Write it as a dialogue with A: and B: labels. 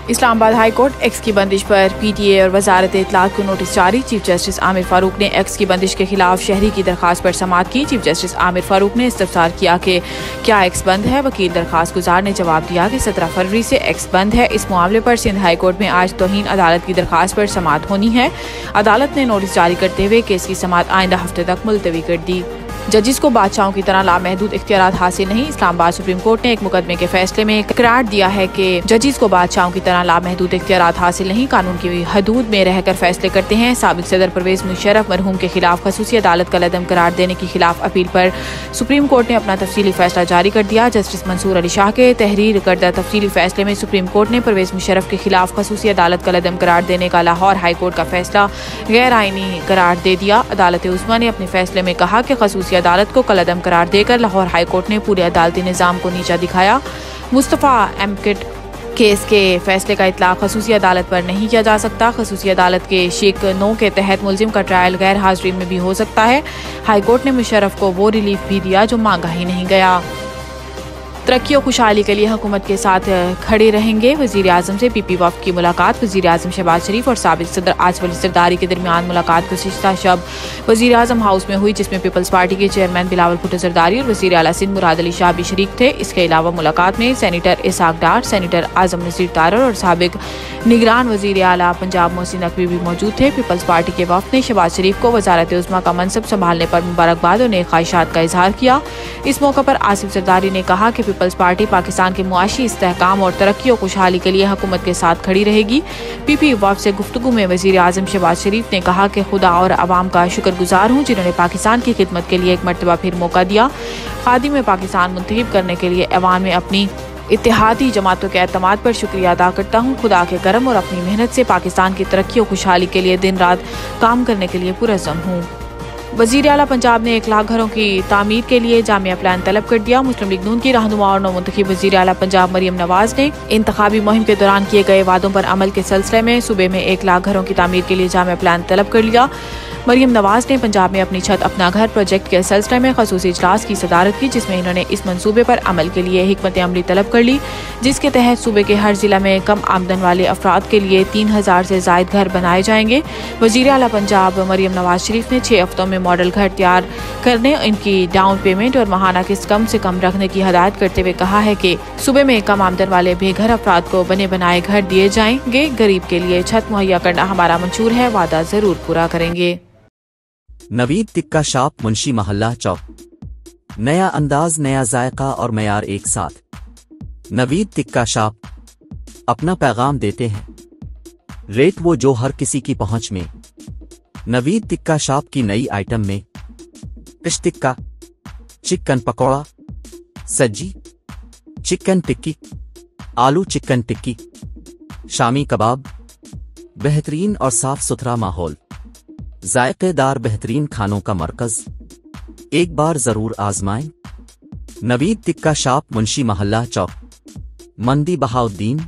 A: Islamabad high court x की बंदिश पर PTA और वजारत इत्तलात को नोटिस जारी। चीफ जस्टिस आमिर फारूक ने एक्स की बंदिश के खिलाफ शहरी की दरखास्त पर समाअत की। चीफ जस्टिस आमिर फारूक ने इस्तफसार किया कि क्या एक्स बंद है। वकील दरखास्त गुजार ने जवाब दिया कि 17 फरवरी से एक्स बंद है। इस मामले पर सिंध हाई कोर्ट में आज तौहीन अदालत की दरखास्त पर समाअत होनी है। अदालत ने नोटिस जारी करते हुए केस की समाअत आइंदा हफ्ते तक मुलतवी कर दी। जजिस को बादशाहों की तरह लामहदूद इख्तियारात हासिल नहीं। इस्लामाबाद सुप्रीम कोर्ट ने एक मुकदमे के फैसले में करार दिया है कि जजिस को बादशाहों की तरह लामहदूद इख्तियारात हासिल नहीं, कानून की हदूद में रहकर फैसले करते हैं। साबिक सदर परवेज मुशर्रफ मरहूम के खिलाफ खसूसी अदालत का लदम करार देने के खिलाफ अपील पर सुप्रीम कोर्ट ने अपना तफसीली फैसला जारी कर दिया। जस्टिस मंसूर अली शाह के तहरीर करदा तफसीली फैसले में सुप्रीम कोर्ट ने परवेज मुशर्रफ के खिलाफ खसूसी अदालत का लदम करार देने का लाहौर हाई कोर्ट का फैसला गैर आईनी करार दे दिया। अदालत उस्मा ने अपने फैसले में कहा कि खसूसी अदालत को कलदम करार देकर लाहौर हाई कोर्ट ने पूरे अदालती निज़ाम को नीचा दिखाया। मुस्तफ़ा एमकिट केस के फैसले का इतलाक खसूसी अदालत पर नहीं किया जा सकता। खसूसी अदालत के शिक 9 के तहत मुलजिम का ट्रायल गैर हाजिरी में भी हो सकता है। हाई कोर्ट ने मुशर्रफ को वो रिलीफ भी दिया जो मांगा ही नहीं गया। तरक्की और खुशहाली के लिए हुकूमत के साथ खड़े रहेंगे। वज़ीर आज़म से PP वफ़द की मुलाकात। वज़ीर आज़म शहबाज शरीफ और साबिक सदर आसिफ अली ज़रदारी के दरमियान मुलाकात गुज़िश्ता शब वज़ीर आज़म हाउस में हुई, जिसमें पीपल्स पार्टी के चेयरमैन बिलावल भुट्टो ज़रदारी और वज़ीर आला सिंध मुराद अली शाह भी शरीक थे। इसके अलावा मुलाकात में सेनेटर इसाक डार, सेनेटर आज़म नज़ीर तारर और साबिक निगरान वज़ीर आला पंजाब मोहसिन नकवी भी मौजूद थे। पीपल्स पार्टी के वफ़द ने शहबाज शरीफ को वज़ारत उज़्मा का मनसब संभालने पर मुबारकबाद और नेक ख्वाहिशात का इजहार किया। इस मौके पर आसिफ ज़रदारी ने कहा कि पीपल्स पार्टी पाकिस्तान के मुआशी इस्तेहकाम और तरक्की और खुशहाली के लिए हुकूमत के साथ खड़ी रहेगी। PP वफ़द से गुफ्तगू में वज़ीर आज़म शहबाज शरीफ ने कहा कि खुदा और अवाम का शुक्रगुजार हूँ जिन्होंने पाकिस्तान की खिदमत के लिए एक मरतबा फिर मौका दिया। खादिम पाकिस्तान मुंतखब करने के लिए ऐवान में अपनी इत्तेहादी जमातों के एतमाद पर शुक्रिया अदा करता हूँ। खुदा के करम और अपनी मेहनत से पाकिस्तान की तरक्की और खुशहाली के लिए दिन रात काम करने के लिए पुरज़्म हूँ। वज़ीर आला पंजाब ने 1 लाख घरों की तामीर के लिए जामिया प्लान तलब कर दिया। मुस्लिम लीग नून की रहनुमा और नौमुंतखब वज़ीर आला पंजाब मरियम नवाज ने इंतखाबी मुहिम के दौरान किए गए वादों पर अमल के सिलसिले में सूबे में 1 लाख घरों की तामीर के लिए जामिया प्लान तलब कर लिया। मरियम नवाज ने पंजाब में अपनी छत अपना घर प्रोजेक्ट के सिलसिले में खसूसी इजलास की सदारत की, जिसमें इन्होंने इस मंसूबे पर अमल के लिए हिकमत अमली तलब कर ली, जिसके तहत सूबे के हर जिला में कम आमदन वाले अफराद के लिए 3000 से ज़ायद घर बनाए जाएंगे। वज़ीर आला पंजाब मरियम नवाज शरीफ ने 6 हफ्तों में मॉडल घर तैयार करने, इनकी डाउन पेमेंट और माहाना किस्त कम से कम रखने की हदायत करते हुए कहा है कि सूबे में कम आमदन वाले बेघर अफराद को बने बनाए घर दिए जाएंगे। गरीब के लिए छत मुहैया करना हमारा मंशूर है, वादा जरूर पूरा करेंगे।
B: नवीद टिक्का शॉप, मुंशी महल्ला चौक। नया अंदाज, नया जायका और मयार एक साथ। नवीद टिक्का शॉप अपना पैगाम देते हैं, रेट वो जो हर किसी की पहुंच में। नवीद टिक्का शॉप की नई आइटम में फिश टिक्का, चिकन पकौड़ा, सज्जी, चिकन टिक्की, आलू चिकन टिक्की, शामी कबाब, बेहतरीन और साफ सुथरा माहौल, जायकेदार बेहतरीन खानों का मरकज। एक बार जरूर आजमाएं। नवीद टिक्का शॉप, मुंशी महल्ला चौक, मंदी बहाउद्दीन।